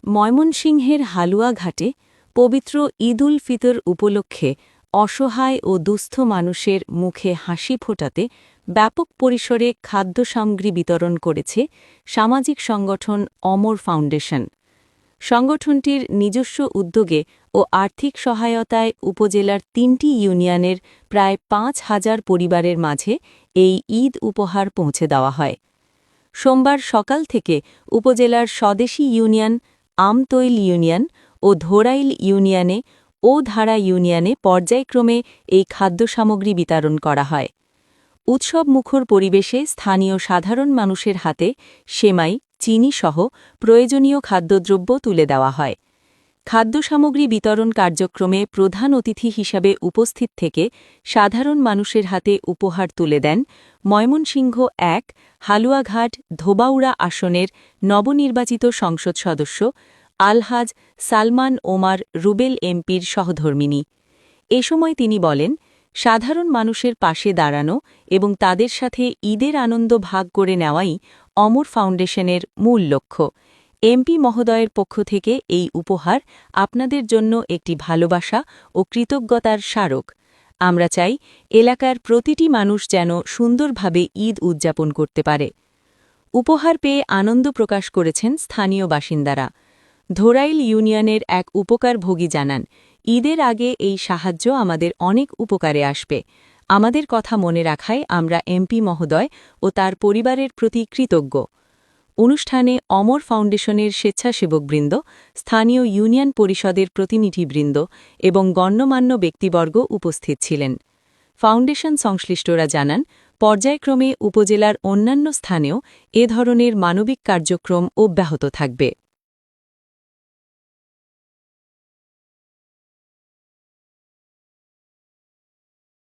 ময়মনসিংহের হালুয়াঘাটে পবিত্র ঈদ উল ফিতর উপলক্ষে অসহায় ও দুস্থ মানুষের মুখে হাসি ফোটাতে ব্যাপক পরিসরে খাদ্যসামগ্রী বিতরণ করেছে সামাজিক সংগঠন অমর ফাউন্ডেশন। সংগঠনটির নিজস্ব উদ্যোগে ও আর্থিক সহায়তায় উপজেলার ৩টি ইউনিয়নের প্রায় ৫,০০০ পরিবারের মাঝে এই ঈদ উপহার পৌঁছে দেওয়া হয়। সোমবার সকাল থেকে উপজেলার স্বদেশী ইউনিয়ন, আমতৈল ইউনিয়ন ও ধোরাইল ইউনিয়নে ও ধারা ইউনিয়নে পর্যায়ক্রমে এই খাদ্যসামগ্রী বিতরণ করা হয়। উৎসবমুখর পরিবেশে স্থানীয় সাধারণ মানুষের হাতে সেমাই, চিনিসহ প্রয়োজনীয় খাদ্যদ্রব্য তুলে দেওয়া হয়। খাদ্যসামগ্রী বিতরণ কার্যক্রমে প্রধান অতিথি হিসাবে উপস্থিত থেকে সাধারণ মানুষের হাতে উপহার তুলে দেন ময়মনসিংহ ১ হালুয়াঘাট ধোবাউড়া আসনের নবনির্বাচিত সংসদ সদস্য আলহাজ সালমান ওমার রুবেল এমপির সহধর্মিণী। এ সময় তিনি বলেন, সাধারণ মানুষের পাশে দাঁড়ানো এবং তাদের সাথে ঈদের আনন্দ ভাগ করে নেওয়াই অমর ফাউন্ডেশনের মূল লক্ষ্য। এমপি মহোদয়ের পক্ষ থেকে এই উপহার আপনাদের জন্য একটি ভালোবাসা ও কৃতজ্ঞতার স্মারক। আমরা চাই এলাকার প্রতিটি মানুষ যেন সুন্দরভাবে ঈদ উদযাপন করতে পারে। উপহার পেয়ে আনন্দ প্রকাশ করেছেন স্থানীয় বাসিন্দারা। ধোরাইল ইউনিয়নের এক উপকারভোগী জানান, ঈদের আগে এই সাহায্য আমাদের অনেক উপকারে আসবে। আমাদের কথা মনে রাখায় আমরা এমপি মহোদয় ও তার পরিবারের প্রতি কৃতজ্ঞ। অনুষ্ঠানে অমর ফাউন্ডেশনের স্বেচ্ছাসেবকবৃন্দ, স্থানীয় ইউনিয়ন পরিষদের প্রতিনিধিবৃন্দ এবং গণ্যমান্য ব্যক্তিবর্গ উপস্থিত ছিলেন। ফাউন্ডেশন সংশ্লিষ্টরা জানান, পর্যায়ক্রমে উপজেলার অন্যান্য স্থানেও এ ধরনের মানবিক কার্যক্রম অব্যাহত থাকবে।